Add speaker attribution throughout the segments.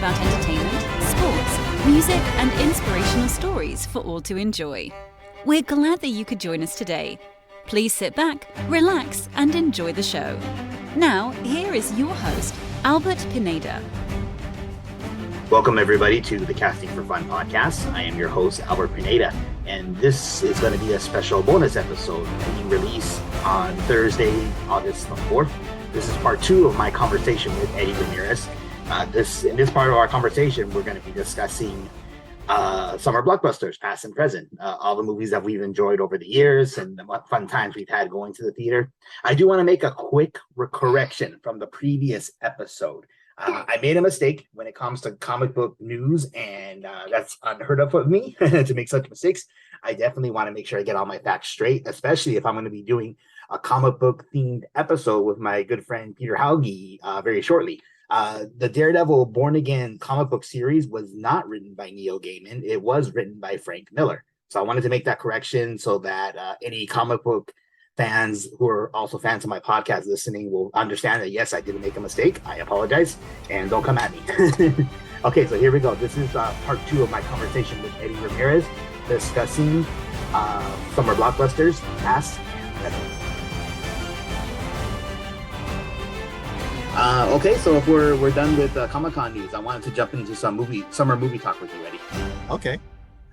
Speaker 1: about entertainment, sports, music, and inspirational stories for all to enjoy. We're glad that you could join us today. Please sit back, relax, and enjoy the show. Now, here is your host, Albert Pineda.
Speaker 2: Welcome, everybody, to the Casting for Fun podcast. I am your host, Albert Pineda, and this is going to be a special bonus episode being released on Thursday, August the 4th. This is part 2 of my conversation with Eddie Ramirez. In this part of our conversation, we're going to be discussing summer blockbusters, past and present, all the movies that we've enjoyed over the years and what fun times we've had going to the theater. I do want to make a quick correction from the previous episode. I made a mistake when it comes to comic book news, and that's unheard of with me to make such mistakes. I definitely want to make sure I get all my facts straight, especially if I'm going to be doing a comic book themed episode with my good friend Peter Hauge very shortly. The Daredevil Born Again comic book series was not written by Neil Gaiman. It was written by Frank Miller. So I wanted to make that correction so that any comic book fans who are also fans of my podcast listening will understand that, yes, I did make a mistake. I apologize, and don't come at me. Okay, so here we go. This is part 2 of my conversation with Eddie Ramirez discussing summer blockbusters, past and present. Okay, so if we're done with Comic-Con news, I wanted to jump into some summer movie talk with you, Eddie.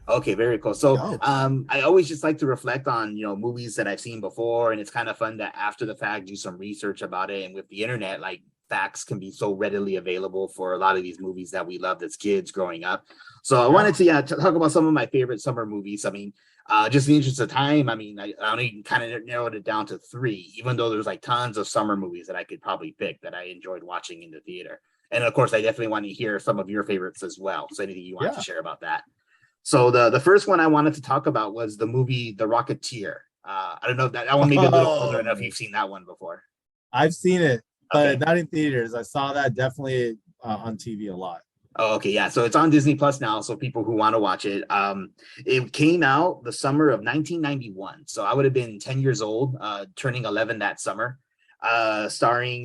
Speaker 2: Okay, very cool. So I always just like to reflect on, movies that I've seen before, and it's kind of fun to after the fact do some research about it. And with the internet, like, facts can be so readily available for a lot of these movies that we loved as kids growing up. So I wanted to talk about some of my favorite summer movies. I mean, just in the interest of time, I only kind of narrowed it down to 3, even though there's like tons of summer movies that I could probably pick that I enjoyed watching in the theater. And of course, I definitely want to hear some of your favorites as well. So anything you want to share about that. So the first one I wanted to talk about was the movie The Rocketeer. I don't know, that one may be a little older enough if you've seen that one before.
Speaker 3: I've seen it, but not in theaters. I saw that definitely on TV a lot.
Speaker 2: Oh, okay, yeah. So it's on Disney Plus now. So people who want to watch it, it came out the summer of 1991. So I would have been 10 years old, turning 11 that summer. Starring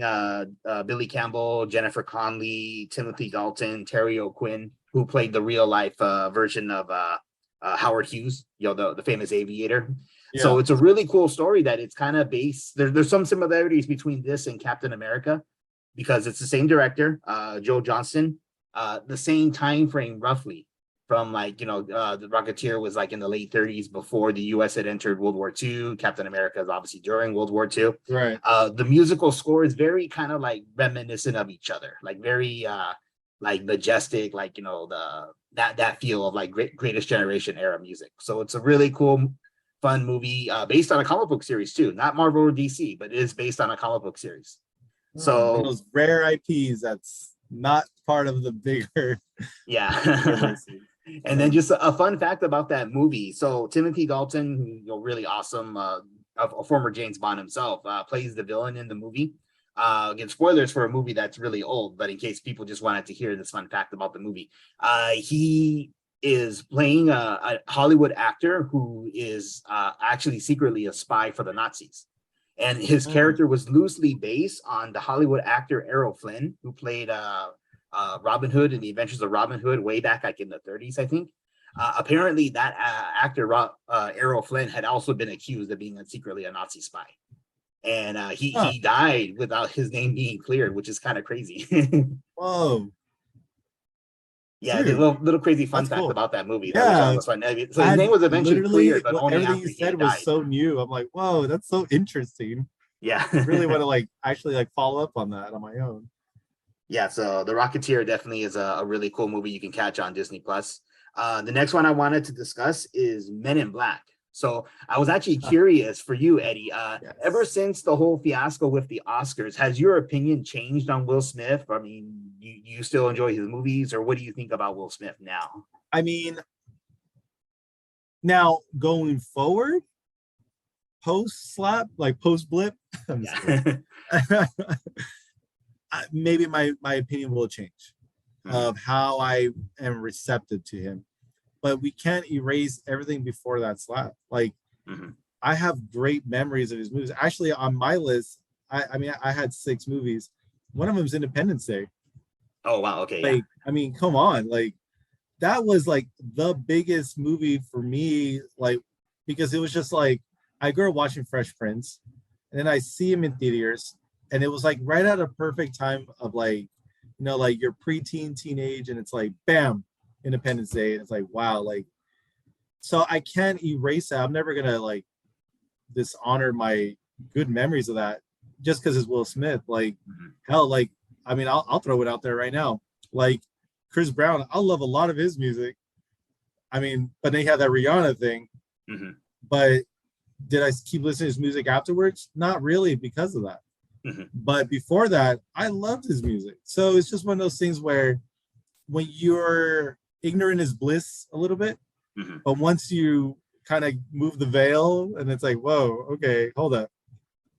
Speaker 2: Billy Campbell, Jennifer Connelly, Timothy Dalton, Terry O'Quinn, who played the real life version of Howard Hughes, the famous aviator. Yeah. So it's a really cool story that it's kind of based. There's some similarities between this and Captain America because it's the same director, Joe Johnston. The same time frame roughly from the Rocketeer was like in the late 30s before the US had entered World War II. Captain America is obviously during World War II.
Speaker 3: Right.
Speaker 2: The musical score is very kind of like reminiscent of each other, like very like majestic, like that feel of like Greatest Generation era music. So it's a really cool, fun movie based on a comic book series too, not Marvel or DC, but it is based on a comic book series. So
Speaker 3: those rare IPs that's not part of the bigger
Speaker 2: And then just a fun fact about that movie. So Timothy Dalton, really awesome, a former James Bond himself, plays the villain in the movie. Again, spoilers for a movie that's really old, but in case people just wanted to hear this fun fact about the movie, he is playing a Hollywood actor who is actually secretly a spy for the Nazis. And his character was loosely based on the Hollywood actor Errol Flynn, who played Robin Hood in the Adventures of Robin Hood way back like in the 30s, I think. Apparently, that actor Errol Flynn had also been accused of being secretly a Nazi spy, and he died without his name being cleared, which is kind of crazy.
Speaker 3: Whoa.
Speaker 2: Yeah, a little crazy fun fact about that movie.
Speaker 3: Yeah,
Speaker 2: that was fun. So his name was eventually cleared, but only
Speaker 3: everything
Speaker 2: after
Speaker 3: you said
Speaker 2: he
Speaker 3: was
Speaker 2: died.
Speaker 3: so new. I'm like, whoa, that's so interesting.
Speaker 2: Yeah,
Speaker 3: I really want to actually follow up on that on my own.
Speaker 2: Yeah, so The Rocketeer definitely is a really cool movie you can catch on Disney Plus. The next one I wanted to discuss is Men in Black. So I was actually curious for you, Eddie. Ever since the whole fiasco with the Oscars, has your opinion changed on Will Smith? I mean, you still enjoy his movies, or what do you think about Will Smith now?
Speaker 3: I mean, now going forward, post-slap, post-blip, maybe my opinion will change of how I am receptive to him. But we can't erase everything before that slap. I have great memories of his movies. Actually, on my list, I had 6 movies. One of them is Independence Day.
Speaker 2: Oh wow, okay, yeah.
Speaker 3: Like, I mean, come on, like that was like the biggest movie for me, like because it was just like I grew up watching Fresh Prince, and then I see him in theaters, and it was like right at a perfect time of like, like your preteen, teenage, and it's like bam, Independence Day, and it's like wow, like so I can't erase that. I'm never gonna like dishonor my good memories of that just because it's Will Smith. Like hell, like I mean, I'll throw it out there right now. Like Chris Brown, I love a lot of his music. I mean, but they had that Rihanna thing.
Speaker 2: Mm-hmm.
Speaker 3: But did I keep listening to his music afterwards? Not really because of that.
Speaker 2: Mm-hmm.
Speaker 3: But before that, I loved his music. So it's just one of those things where when you're ignorant is bliss a little bit,
Speaker 2: Mm-hmm.
Speaker 3: but once you kind of move the veil and it's like, whoa, okay, hold up.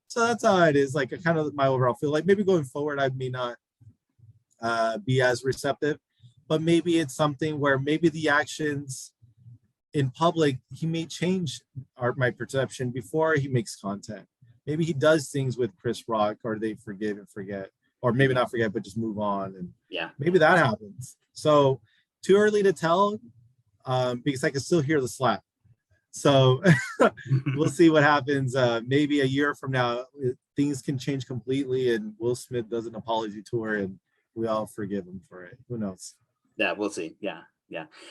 Speaker 3: So that's how it is. Like kind of my overall feel. Like maybe going forward, I may not be as receptive, but maybe it's something where maybe the actions in public, he may change my perception before he makes content. Maybe he does things with Chris Rock, or they forgive and forget, or maybe not forget, but just move on. And
Speaker 2: yeah,
Speaker 3: maybe that happens. So too early to tell, because I can still hear the slap. So we'll see what happens. Maybe a year from now, things can change completely, and Will Smith does an apology tour, and we all forgive him for it. Who knows?
Speaker 2: Yeah, we'll see. Yeah.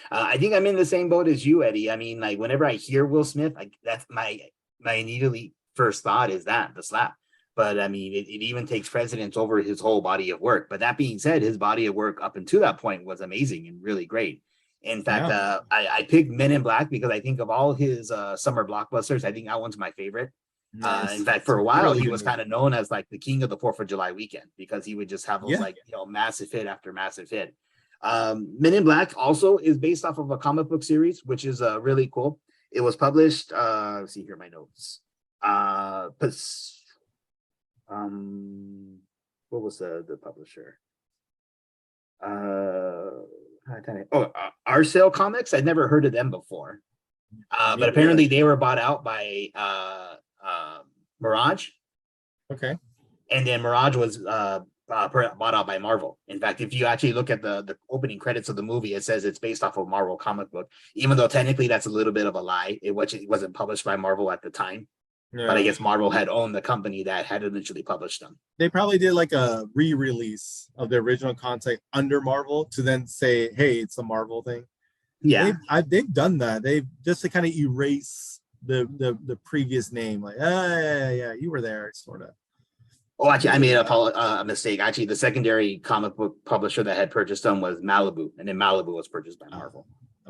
Speaker 2: I think I'm in the same boat as you, Eddie. I mean, like whenever I hear Will Smith, like that's my immediately first thought is the slap. But I mean, it even takes precedence over his whole body of work. But that being said, his body of work up until that point was amazing and really great. In fact, I picked Men in Black because I think of all his summer blockbusters, I think that one's my favorite. Nice. In fact, for a while, he was kind of known as like the king of the 4th of July weekend because he would just have those massive hit after massive hit. Men in Black also is based off of a comic book series, which is really cool. It was published. Let's see here, my notes. What was the publisher? Arcel Comics. I'd never heard of them before, but apparently they were bought out by Mirage.
Speaker 3: Okay.
Speaker 2: And then Mirage was bought out by Marvel. In fact, if you actually look at the opening credits of the movie, it says it's based off of Marvel comic book, even though technically that's a little bit of a lie. It wasn't published by Marvel at the time. Yeah. But I guess Marvel had owned the company that had initially published them.
Speaker 3: They probably did like a re-release of the original content under Marvel to then say, hey, it's a Marvel thing.
Speaker 2: Yeah.
Speaker 3: They've done that. They've just to kind of erase the previous name. Like, yeah, you were there, sort of.
Speaker 2: Oh, actually, I made a mistake. Actually, the secondary comic book publisher that had purchased them was Malibu, and then Malibu was purchased by Marvel.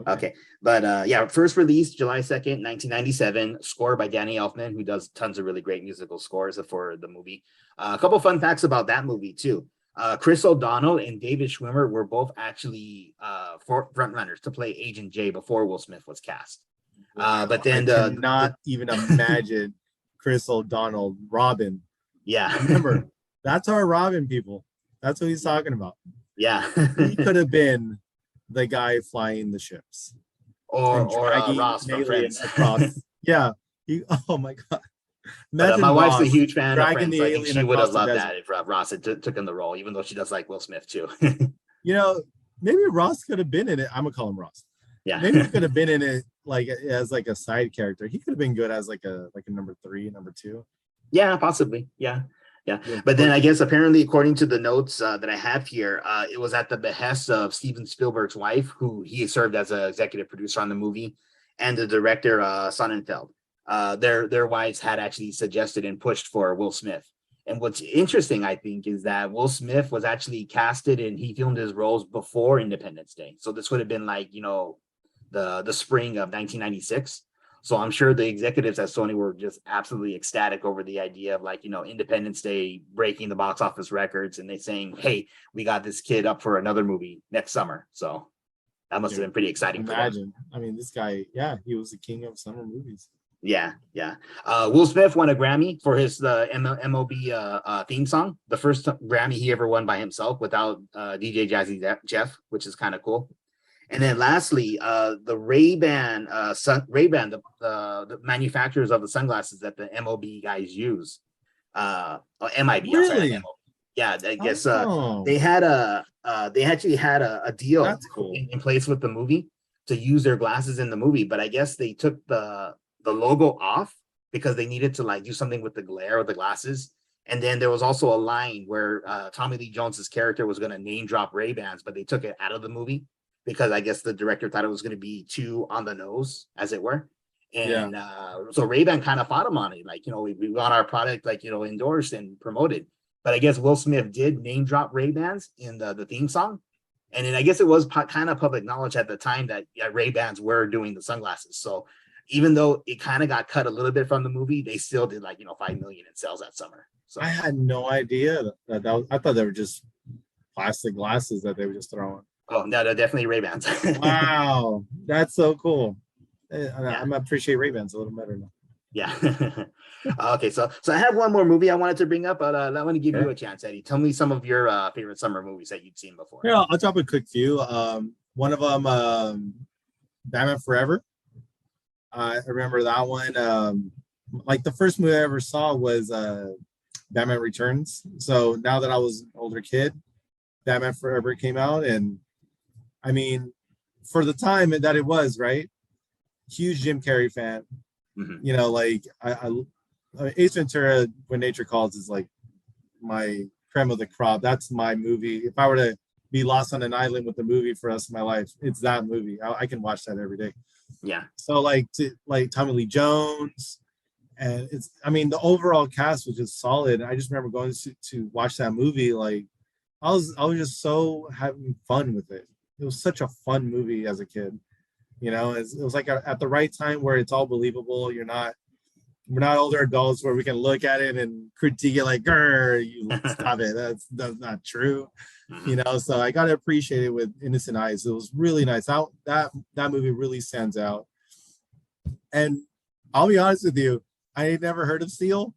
Speaker 2: Okay. But first release July 2nd, 1997, score by Danny Elfman, who does tons of really great musical scores for the movie. A couple fun facts about that movie, too. Chris O'Donnell and David Schwimmer were both actually front runners to play Agent J before Will Smith was cast. But then
Speaker 3: I cannot even imagine Chris O'Donnell, Robin.
Speaker 2: Yeah.
Speaker 3: Remember, that's our Robin, people. That's what he's talking about.
Speaker 2: Yeah.
Speaker 3: He could have been the guy flying the ships.
Speaker 2: Or Ross from Friends.
Speaker 3: Across. Yeah. Oh, my God.
Speaker 2: My wife's a huge fan of Friends. So I think she would have loved that if Ross had took in the role, even though she does like Will Smith, too.
Speaker 3: Maybe Ross could have been in it. I'm going to call him Ross.
Speaker 2: Yeah.
Speaker 3: Maybe he could have been in it like as like a side character. He could have been good as like a number 3, number 2.
Speaker 2: Yeah, possibly. Yeah. But then I guess apparently, according to the notes that I have here, it was at the behest of Steven Spielberg's wife, who he served as an executive producer on the movie, and the director Sonnenfeld. Their wives had actually suggested and pushed for Will Smith. And what's interesting, I think, is that Will Smith was actually casted and he filmed his roles before Independence Day. So this would have been like, the spring of 1996. So I'm sure the executives at Sony were just absolutely ecstatic over the idea of Independence Day breaking the box office records, and they saying, hey, we got this kid up for another movie next summer. So that must have been pretty exciting.
Speaker 3: Imagine. I mean, this guy, he was the king of summer movies.
Speaker 2: Yeah. Will Smith won a Grammy for his MLB theme song, the first Grammy he ever won by himself without DJ Jazzy Jeff, which is kind of cool. And then lastly, the Ray-Ban, the manufacturers of the sunglasses that the MLB guys use, MIB,
Speaker 3: really?
Speaker 2: Yeah, I guess
Speaker 3: Oh,
Speaker 2: they actually had a deal
Speaker 3: that's cool.
Speaker 2: in place with the movie to use their glasses in the movie, but I guess they took the logo off because they needed to like do something with the glare of the glasses. And then there was also a line where Tommy Lee Jones's character was going to name drop Ray-Bans, but they took it out of the movie because I guess the director thought it was going to be too on the nose, as it were.
Speaker 3: Yeah.
Speaker 2: And so Ray-Ban kind of fought him on it. Like, we got our product, like, endorsed and promoted. But I guess Will Smith did name drop Ray-Bans in the theme song. And then I guess it was kind of public knowledge at the time that Ray-Bans were doing the sunglasses. So even though it kind of got cut a little bit from the movie, they still did like, 5 million in sales that summer. So
Speaker 3: I had no idea I thought they were just plastic glasses that they were just throwing.
Speaker 2: oh no, they're definitely Ray-Bans.
Speaker 3: Wow, that's so cool.
Speaker 2: Yeah.
Speaker 3: I'm appreciate Ray-Bans a little better now.
Speaker 2: Yeah. Okay, so I have one more movie I wanted to bring up, but I want to give you a chance, Eddie. Tell me some of your favorite summer movies that you've seen before.
Speaker 3: Yeah, I'll drop a quick few. One of them, Batman Forever. I remember that one. Like the first movie I ever saw was Batman Returns. So now that I was an older kid, Batman Forever came out, and I mean, for the time that it was, right? Huge Jim Carrey fan.
Speaker 2: Mm-hmm.
Speaker 3: Like I Ace Ventura: When Nature Calls is like my creme of the crop. That's my movie. If I were to be lost on an island with a movie for the rest of my life, it's that movie. I can watch that every day.
Speaker 2: Yeah.
Speaker 3: So like Tommy Lee Jones, and the overall cast was just solid. I just remember going to watch that movie. Like I was just so having fun with it. It was such a fun movie as a kid. It was like at the right time where it's all believable. We're not older adults where we can look at it and critique it like, you stop it. That's not true. So I got to appreciate it with innocent eyes. It was really nice. That movie really stands out. And I'll be honest with you, I had never heard of Seal.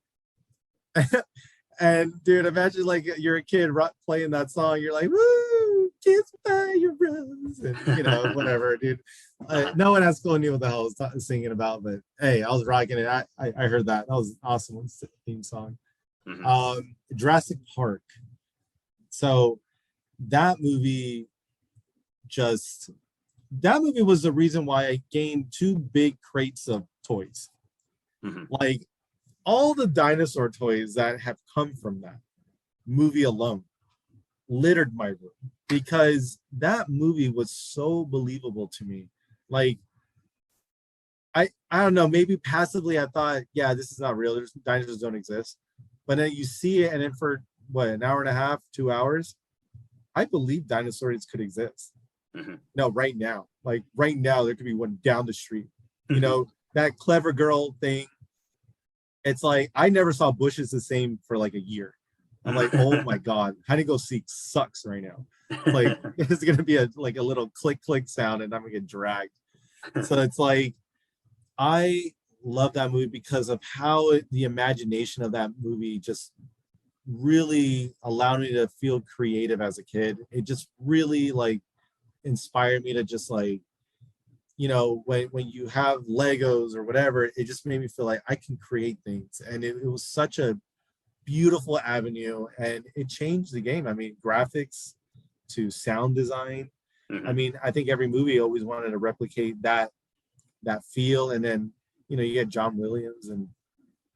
Speaker 3: And dude, imagine like you're a kid playing that song. You're like, woo, kiss by your rose. And whatever, dude. No one has clue knew what the hell I was singing about, but hey, I was rocking it. I heard that. That was awesome theme song.
Speaker 2: Mm-hmm.
Speaker 3: Jurassic Park. So that movie was the reason why I gained 2 big crates of toys.
Speaker 2: Mm-hmm.
Speaker 3: Like all the dinosaur toys that have come from that movie alone littered my room because that movie was so believable to me. Like I don't know, maybe passively I thought, yeah, this is not real. Dinosaurs don't exist. But then you see it, and then for what, an hour and a half, 2 hours, I believe dinosaurs could exist.
Speaker 2: Mm-hmm.
Speaker 3: No, right now. Like right now, there could be one down the street. That clever girl thing. It's like I never saw bushes the same for like a year. I'm like, oh my god, hide and go seek sucks right now. Like it's gonna be a little click sound, and I'm gonna get dragged. So it's like I love that movie because of how the imagination of that movie just really allowed me to feel creative as a kid. It just really like inspired me to just like, when you have Legos or whatever, it just made me feel like I can create things. And it was such a beautiful avenue, and it changed the game. I mean, graphics to sound design.
Speaker 2: Mm-hmm.
Speaker 3: I mean, I think every movie always wanted to replicate that feel. And then, you get John Williams, and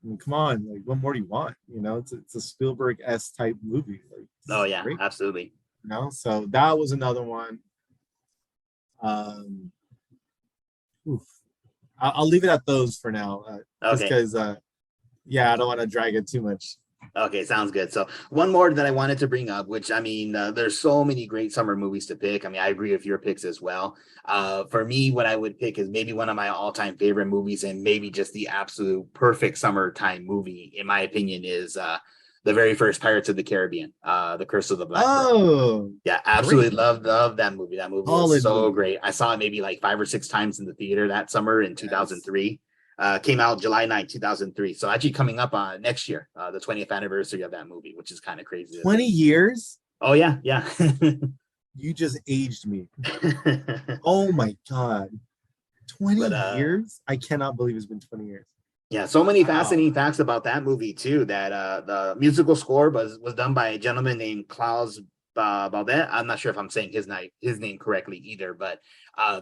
Speaker 3: I mean, come on, like what more do you want? It's a Spielberg-esque type movie. Like,
Speaker 2: oh yeah,
Speaker 3: great.
Speaker 2: absolutely.
Speaker 3: So that was another one. I'll leave it at those for now. Just because, I don't want to drag it too much.
Speaker 2: Okay, sounds good. So one more that I wanted to bring up, which there's so many great summer movies to pick. I mean, I agree with your picks as well. For me, what I would pick is maybe one of my all-time favorite movies, and maybe just the absolute perfect summertime movie, in my opinion, is the very first Pirates of the Caribbean, The Curse of the Black Pearl.
Speaker 3: Oh,
Speaker 2: yeah, absolutely love that movie. That movie was so great. I saw it maybe like 5 or 6 times in the theater that summer in 2003. Came out July 9th, 2003. So actually coming up next year, the 20th anniversary of that movie, which is kind of crazy.
Speaker 3: 20 years?
Speaker 2: Oh, yeah.
Speaker 3: You just aged me. Oh, my God. 20 years? I cannot believe it's been 20 years.
Speaker 2: Yeah, so many
Speaker 3: Wow.
Speaker 2: fascinating facts about that movie too. That the musical score was done by a gentleman named Klaus Baldet. I'm not sure if I'm saying his name correctly either, but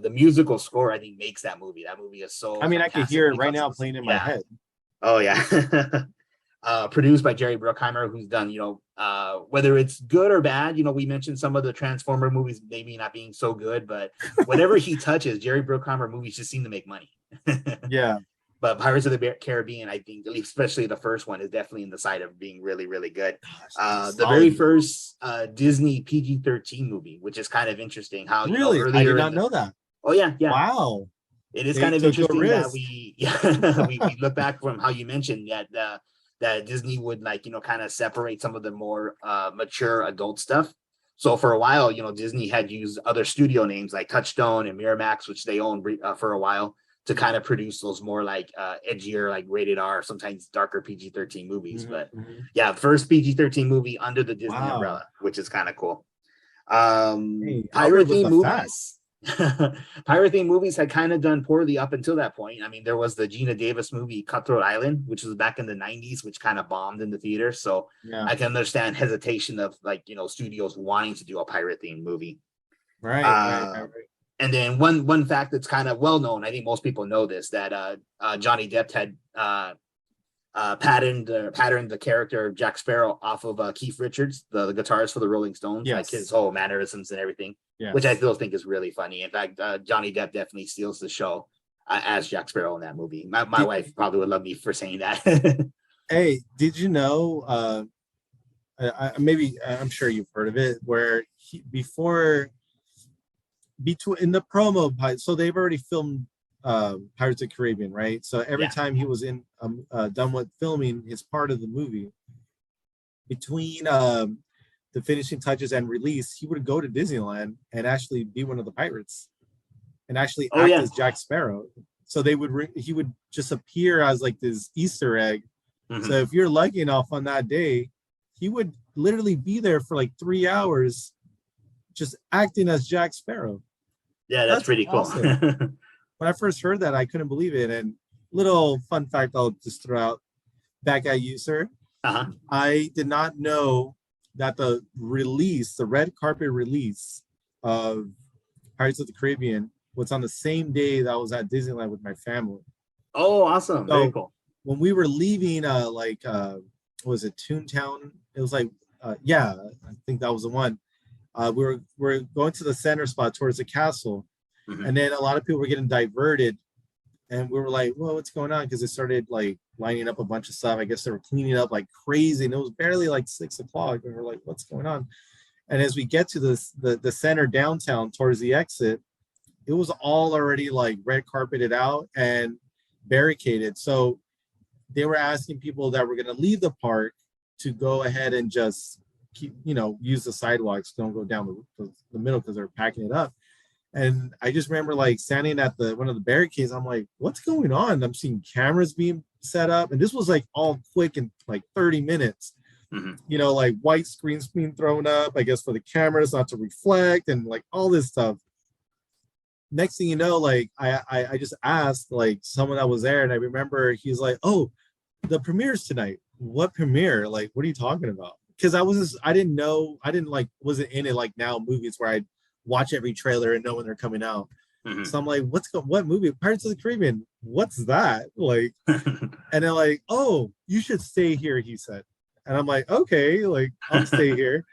Speaker 2: the musical score I think makes that movie. That movie is so
Speaker 3: I mean, I could
Speaker 2: fantastic
Speaker 3: hear it
Speaker 2: when it
Speaker 3: right
Speaker 2: comes to
Speaker 3: now
Speaker 2: this.
Speaker 3: playing in my
Speaker 2: Yeah.
Speaker 3: head.
Speaker 2: Oh yeah. Produced by Jerry Bruckheimer, who's done, whether it's good or bad, we mentioned some of the Transformer movies maybe not being so good, but whatever he touches, Jerry Bruckheimer movies just seem to make money.
Speaker 3: Yeah.
Speaker 2: But Pirates of the Caribbean, I think, especially the first one, is definitely in the side of being really, really good. The very
Speaker 3: Solid.
Speaker 2: first Disney PG-13 movie, which is kind of interesting. How
Speaker 3: Really? I did
Speaker 2: earlier in
Speaker 3: not
Speaker 2: the
Speaker 3: know that.
Speaker 2: oh yeah, yeah,
Speaker 3: Wow.
Speaker 2: it is
Speaker 3: They
Speaker 2: kind of
Speaker 3: took a
Speaker 2: interesting that
Speaker 3: risk.
Speaker 2: we we look back from how you mentioned that Disney would kind of separate some of the more mature adult stuff. So for a while, Disney had used other studio names like Touchstone and Miramax, which they owned for a while, to kind of produce those more like edgier, like rated R, sometimes darker PG-13 movies.
Speaker 3: Mhm,
Speaker 2: But
Speaker 3: mhm.
Speaker 2: yeah, first PG-13 movie under the Disney
Speaker 3: Wow.
Speaker 2: umbrella, which is kind of cool.
Speaker 3: Hey, Albert
Speaker 2: Pirate
Speaker 3: with
Speaker 2: theme
Speaker 3: the
Speaker 2: movies.
Speaker 3: facts.
Speaker 2: Pirate theme movies had kind of done poorly up until that point. I mean, there was the Gina Davis movie Cutthroat Island, which was back in the 90s, which kind of bombed in the theater. So
Speaker 3: Yeah.
Speaker 2: I can understand hesitation of studios wanting to do a pirate theme movie.
Speaker 3: Right, right, right,
Speaker 2: Uh,
Speaker 3: right.
Speaker 2: and then one fact that's kind of well known, I think most people know this, that Johnny Depp had patterned the character of Jack Sparrow off of Keith Richards, the guitarist for the Rolling Stones, like his
Speaker 3: Yes.
Speaker 2: whole mannerisms and everything, which I
Speaker 3: Yes.
Speaker 2: still think is really funny. In fact, Johnny Depp definitely steals the show as Jack Sparrow in that movie. My
Speaker 3: Did,
Speaker 2: wife probably would love me for saying that.
Speaker 3: hey, did you know maybe I'm sure you've heard of it where before between in the promo so they've already filmed Pirates of the Caribbean, right? So every
Speaker 2: Yeah.
Speaker 3: time he was in done with filming his part of the movie, between the finishing touches and release, he would go to Disneyland and actually be one of the pirates and actually
Speaker 2: Oh
Speaker 3: act
Speaker 2: yeah.
Speaker 3: as Jack Sparrow. So he would just appear as like this Easter egg. So
Speaker 2: Mm-hmm.
Speaker 3: if you're lucky enough on that day, he would literally be there for like 3 hours just acting as Jack Sparrow.
Speaker 2: Yeah, that's
Speaker 3: That's
Speaker 2: pretty cool.
Speaker 3: awesome. When I first heard that, I couldn't believe it. And little fun fact I'll just throw out back at you, sir.
Speaker 2: Uh-huh.
Speaker 3: I did not know that the red carpet release of Pirates of the Caribbean was on the same day that I was at Disneyland with my family.
Speaker 2: Oh, awesome. Very
Speaker 3: So
Speaker 2: cool.
Speaker 3: when we were leaving, was it Toontown? It was like, yeah, I think that was the one. We're going to the center spot towards the castle,
Speaker 2: Mm-hmm.
Speaker 3: and then a lot of people were getting diverted, and we were like, "Well, what's going on?" Because they started like lining up a bunch of stuff. I guess they were cleaning up like crazy, and it was barely like 6 o'clock, and we're like, "What's going on?" And as we get to the center downtown towards the exit, it was all already like red carpeted out and barricaded. So they were asking people that were going to leave the park to go ahead and just keep, use the sidewalks, don't go down the middle because they're packing it up. And I just remember like standing at one of the barricades. I'm like, what's going on? I'm seeing cameras being set up. And this was like all quick in like 30 minutes.
Speaker 2: Mm-hmm.
Speaker 3: Like white screens being thrown up, I guess, for the cameras not to reflect and like all this stuff. Next thing you know, like I just asked like someone that was there, and I remember he's like, "Oh, the premiere's tonight." What premiere? Like, what are you talking about? Because I didn't know, wasn't in it like now movies where I'd watch every trailer and know when they're coming out.
Speaker 2: Mm-hmm.
Speaker 3: So I'm like, what movie? Pirates of the Caribbean. What's that? Like, and they're like, "Oh, you should stay here," he said. And I'm like, okay, like I'll stay here.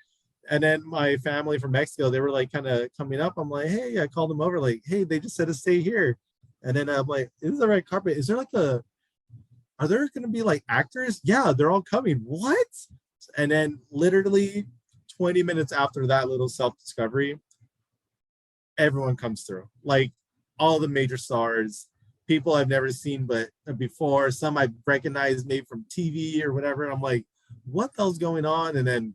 Speaker 3: And then my family from Mexico, they were like kind of coming up. I'm like, hey, I called them over, like, hey, they just said to stay here. And then I'm like, is the red carpet? Is there are there going to be like actors? Yeah, they're all coming. What? And then literally 20 minutes after that little self-discovery, everyone comes through. Like all the major stars, people I've never seen but before, some I've recognized maybe from TV or whatever. And I'm like, what the hell's going on? And then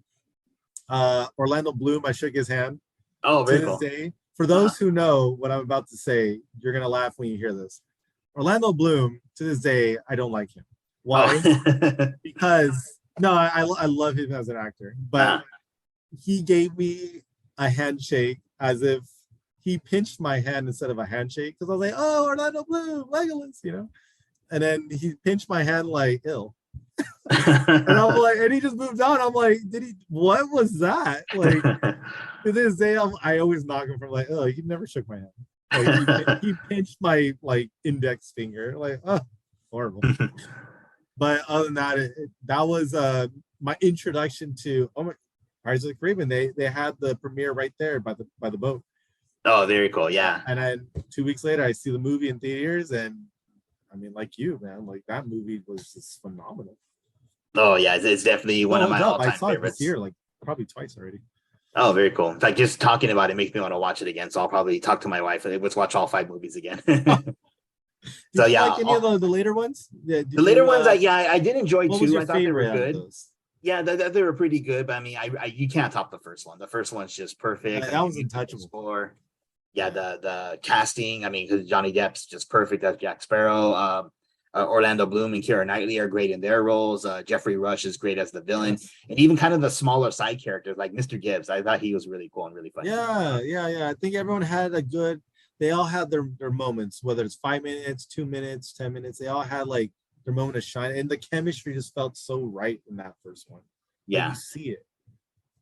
Speaker 3: Orlando Bloom, I shook his hand.
Speaker 2: Oh,
Speaker 3: To
Speaker 2: very
Speaker 3: this
Speaker 2: cool.
Speaker 3: day. For those who know what I'm about to say, you're gonna laugh when you hear this. Orlando Bloom, to this day, I don't like him. Why?
Speaker 2: Oh.
Speaker 3: Because no, I love him as an actor, but he gave me a handshake as if he pinched my hand instead of a handshake because I was like, "Oh, Orlando Bloom, Legolas," and then he pinched my hand like ill. And I'm like, and he just moved on. I'm like, what was that? Like, to this day, I always knock him from like, oh, he never shook my hand. Like, he pinched my like index finger. Like, oh, horrible. But other than that, that was my introduction to Pirates of the Caribbean. They had the premiere right there by the boat.
Speaker 2: Oh, very cool. Yeah.
Speaker 3: And then 2 weeks later, I see the movie in theaters, and I mean, like you, man, like that movie was just phenomenal.
Speaker 2: Oh yeah, it's definitely one of my all-time favorites. I saw it this year,
Speaker 3: like probably twice already.
Speaker 2: Oh, very cool. In fact, just talking about it makes me want to watch it again. So I'll probably talk to my wife and let's watch all 5 movies again.
Speaker 3: So yeah, like any of the later ones? Yeah,
Speaker 2: the later ones, I did enjoy too. I thought they were good. Yeah, they were pretty good. But I mean, you can't top the first one. The first one's just perfect.
Speaker 3: That was untouchable.
Speaker 2: Score. Yeah, the casting. I mean, because Johnny Depp's just perfect as Jack Sparrow. Orlando Bloom and Keira Knightley are great in their roles. Jeffrey Rush is great as the villain, and even kind of the smaller side characters like Mr. Gibbs. I thought he was really cool and really funny.
Speaker 3: Yeah. I think everyone had they all had their moments, whether it's 5 minutes, 2 minutes, 10 minutes. They all had like their moment of shine, and the chemistry just felt so right in that first one.
Speaker 2: Yeah,
Speaker 3: you see it.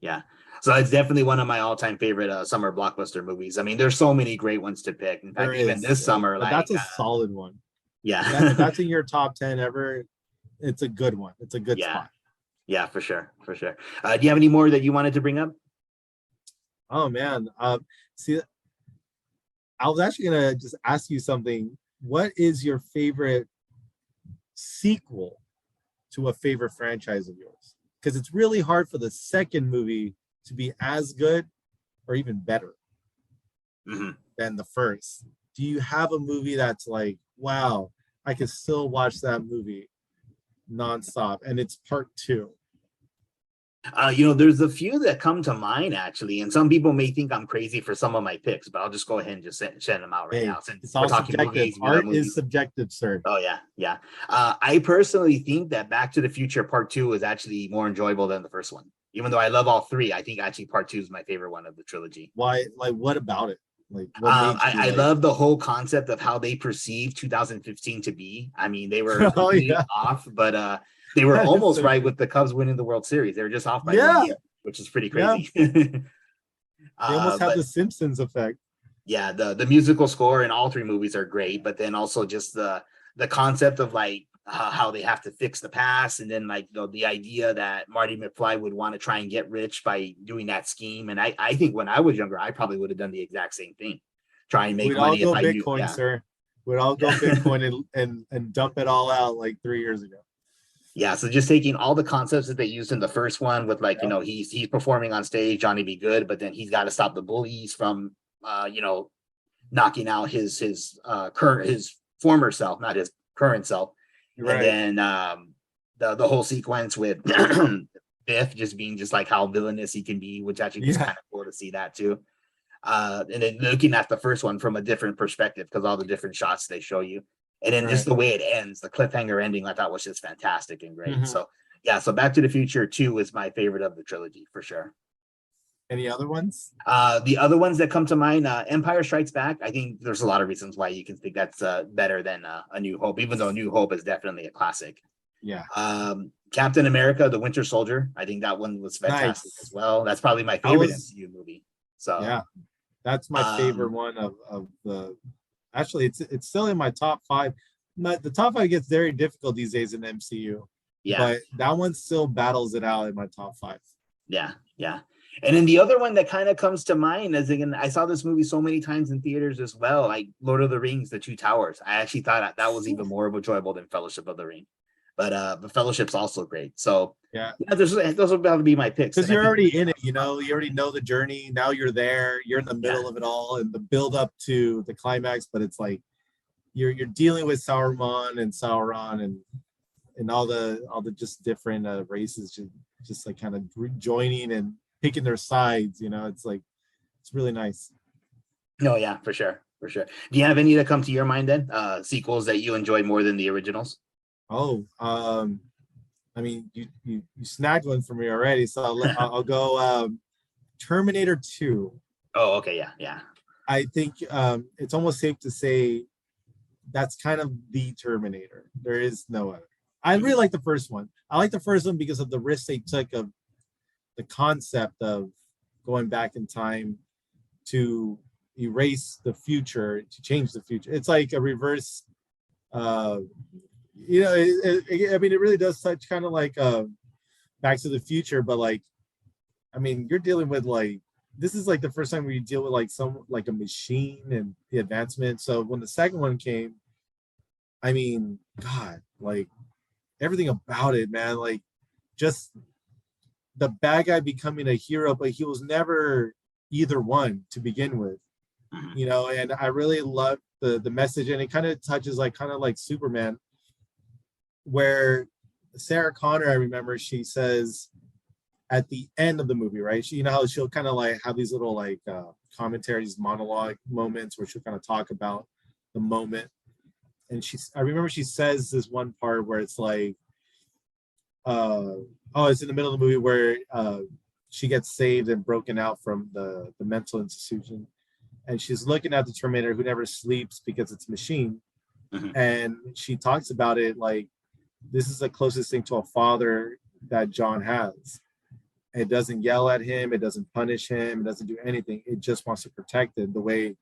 Speaker 2: Yeah, so it's definitely one of my all-time favorite summer blockbuster movies. I mean, there's so many great ones to pick. In fact, even this summer,
Speaker 3: but that's a solid one.
Speaker 2: Yeah,
Speaker 3: if that's in your top 10 ever, it's a good one. It's a good spot.
Speaker 2: Yeah, for sure. Do you have any more that you wanted to bring up?
Speaker 3: Oh man, see, I was actually gonna just ask you something. What is your favorite sequel to a favorite franchise of yours? Because it's really hard for the second movie to be as good or even better than the first. Do you have a movie that's like, wow, I can still watch that movie nonstop, and it's part 2?
Speaker 2: There's a few that come to mind actually, and some people may think I'm crazy for some of my picks, but I'll just go ahead and just send them out right now. Since
Speaker 3: it's all subjective. Art is subjective, sir.
Speaker 2: Oh yeah. I personally think that Back to the Future Part 2 is actually more enjoyable than the first one. Even though I love all 3, I think actually Part 2 is my favorite one of the trilogy.
Speaker 3: Why? Like, what about it? Like,
Speaker 2: I love the whole concept of how they perceived 2015 to be. I mean, they were off, but they were almost right with the Cubs winning the World Series. They were just off by 1 year, which is pretty crazy.
Speaker 3: They almost have the Simpsons effect.
Speaker 2: Yeah, the musical score in all 3 movies are great, but then also just the concept of like how they have to fix the past, and then like the idea that Marty McFly would want to try and get rich by doing that scheme. And I think when I was younger, I probably would have done the exact same thing, try and make money.
Speaker 3: We'd all go Bitcoin, sir. We'd all go Bitcoin and dump it all out like 3 years ago.
Speaker 2: Yeah, so just taking all the concepts that they used in the first one with like, he's performing on stage, Johnny Be Good, but then he's got to stop the bullies from, knocking out his former self, not his current self. Right. And then the whole sequence with Biff just being just like how villainous he can be, which actually is kind of cool to see that too. And then looking at the first one from a different perspective, because all the different shots they show you. And then just the way it ends, the cliffhanger ending, I thought was just fantastic and great. So Back to the Future 2 is my favorite of the trilogy for sure.
Speaker 3: Any other ones?
Speaker 2: The other ones that come to mind, Empire Strikes Back. I think there's a lot of reasons why you can think that's better than A New Hope, even though New Hope is definitely a classic.
Speaker 3: Yeah.
Speaker 2: Captain America, The Winter Soldier. I think that one was fantastic as well. That's probably my favorite MCU movie. So
Speaker 3: yeah, that's my favorite one of the. Actually, it's still in my top 5. The top 5 gets very difficult these days in MCU. Yeah. But that one still battles it out in my top 5.
Speaker 2: Yeah. And then the other one that kind of comes to mind is, again, I saw this movie so many times in theaters as well, like Lord of the Rings, The Two Towers. I actually thought that was even more enjoyable than Fellowship of the Ring. But Fellowship's also great. So those will probably be my picks.
Speaker 3: Because you're already in it, you already know the journey. Now you're there. You're in the middle of it all, and the build up to the climax. But it's like you're dealing with Sauron and all the just different races, just like kind of joining and picking their sides. It's like it's really nice.
Speaker 2: No, yeah, for sure. Do you have any that come to your mind then? Sequels that you enjoy more than the originals?
Speaker 3: Oh, I mean, you snagged one for me already, so I'll go Terminator 2.
Speaker 2: Oh, okay, yeah.
Speaker 3: I think it's almost safe to say that's kind of the Terminator. There is no other. I really like the first one. I like the first one because of the risk they took of the concept of going back in time to erase the future, to change the future. It's like a reverse, I mean, it really does touch kind of like Back to the Future, but like, I mean, you're dealing with like, this is like the first time we deal with like a machine and the advancement. So when the second one came, I mean, God, like everything about it, man, like just the bad guy becoming a hero, but he was never either one to begin with, and I really love the message, and it kind of touches like Superman, where Sarah Connor, I remember she says at the end of the movie, right? How she'll kind of like have these little like commentaries, monologue moments where she'll kind of talk about the moment. And I remember she says this one part where it's like, it's in the middle of the movie where she gets saved and broken out from the mental institution. And she's looking at the Terminator who never sleeps because it's a machine. And she talks about it like, this is the closest thing to a father that John has. It doesn't yell at him. It doesn't punish him. It doesn't do anything. It just wants to protect him the way.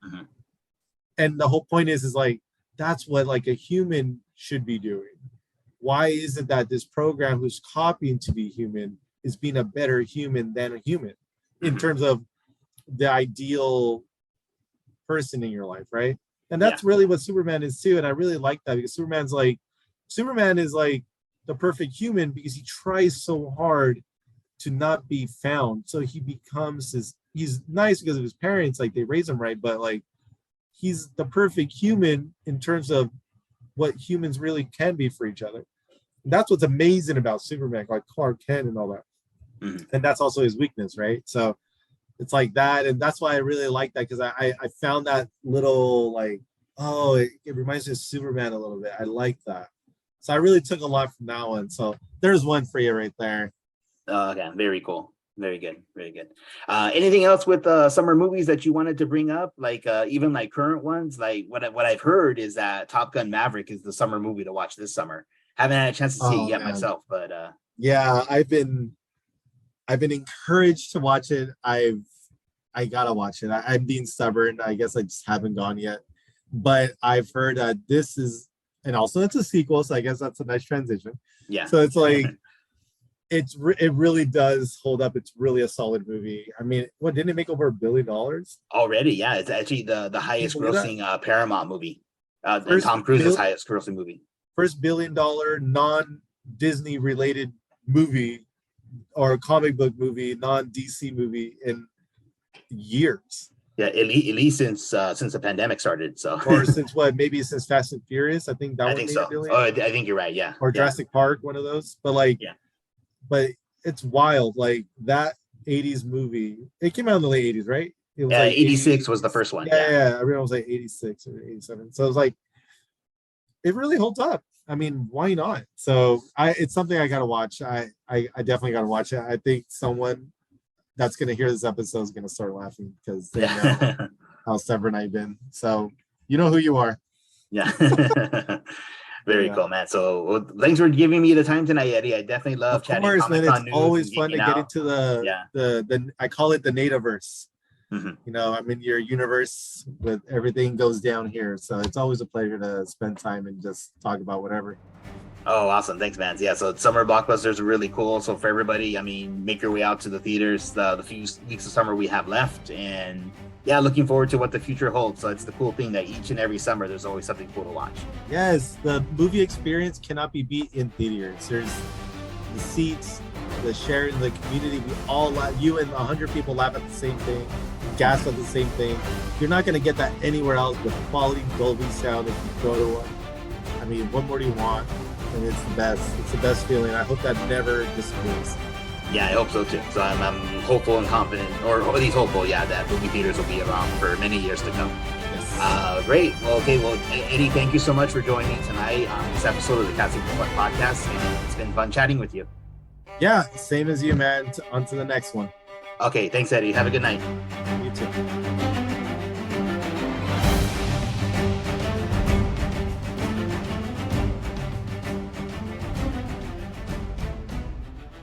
Speaker 3: And the whole point is like, that's what like a human should be doing. Why is it that this program who's copying to be human is being a better human than a human in terms of the ideal person in your life, right? And that's really what Superman is too. And I really like that because Superman is like the perfect human because he tries so hard to not be found. So he becomes he's nice because of his parents, like they raise him right, but like he's the perfect human in terms of what humans really can be for each other. And that's what's amazing about Superman, like Clark Kent and all that. And that's also his weakness, right? So it's like that, and that's why I really like that because I found that little like, it reminds me of Superman a little bit. I like that. So I really took a lot from that one. So there's one for you right there.
Speaker 2: Okay, very cool. Very good. Very good. Anything else with summer movies that you wanted to bring up? Like even like current ones? Like what I've heard is that Top Gun Maverick is the summer movie to watch this summer. Haven't had a chance to see it yet myself, but
Speaker 3: yeah, I've been encouraged to watch it. I gotta watch it. I'm being stubborn. I guess I just haven't gone yet. But I've heard that this is, and also it's a sequel, so I guess that's a nice transition. Yeah. So it's like it really does hold up. It's really a solid movie. I mean, what, didn't it make over $1 billion
Speaker 2: already? Yeah, it's actually the highest grossing Paramount movie. And Tom Cruise's highest grossing movie.
Speaker 3: First $1 billion non-Disney related movie or comic book movie, non-DC movie in years.
Speaker 2: Yeah, at least since the pandemic started. So
Speaker 3: or since what? Maybe since Fast and Furious. I think that.
Speaker 2: I think so. Oh, I think you're right. Yeah.
Speaker 3: Or Jurassic Park, one of those. But like, but it's wild. Like that '80s movie. It came out in the late '80s, right? It was like
Speaker 2: 86 was the first one.
Speaker 3: Yeah. I remember it was like 86 or 87. So it was like, it really holds up. I mean, why not? So it's something I gotta watch. I definitely gotta watch it. I think someone that's gonna hear this episode is gonna start laughing because they know how stubborn I've been. So you know who you are.
Speaker 2: Yeah. Very cool, man. So thanks for giving me the time tonight, Eddie. I definitely love chatting. Of course, man.
Speaker 3: It's always fun to get into the I call it the Nativerse. You know, I'm in your universe with everything goes down here. So it's always a pleasure to spend time and just talk about whatever.
Speaker 2: Oh, awesome. Thanks, man. Yeah, so summer blockbusters are really cool. So for everybody, I mean, make your way out to the theaters the few weeks of summer we have left. And yeah, looking forward to what the future holds. So it's the cool thing that each and every summer, there's always something cool to watch.
Speaker 3: Yes, the movie experience cannot be beat in theaters. There's the seats, the sharing, the community. We all laugh. You and 100 people laugh at the same thing, gasp at the same thing. You're not going to get that anywhere else with quality Dolby sound if you go to one. I mean, what more do you want? And it's the best. It's the best feeling. I hope that never disappears.
Speaker 2: Yeah, I hope so too. So I'm hopeful and confident, or at least hopeful, that movie theaters will be around for many years to come. Yes. Great. Well, okay. Well, Eddie, thank you so much for joining me tonight on this episode of the Casting for Fun podcast. And it's been fun chatting with you.
Speaker 3: Yeah, same as you, man. On to the next one.
Speaker 2: Okay, thanks, Eddie. Have a good night.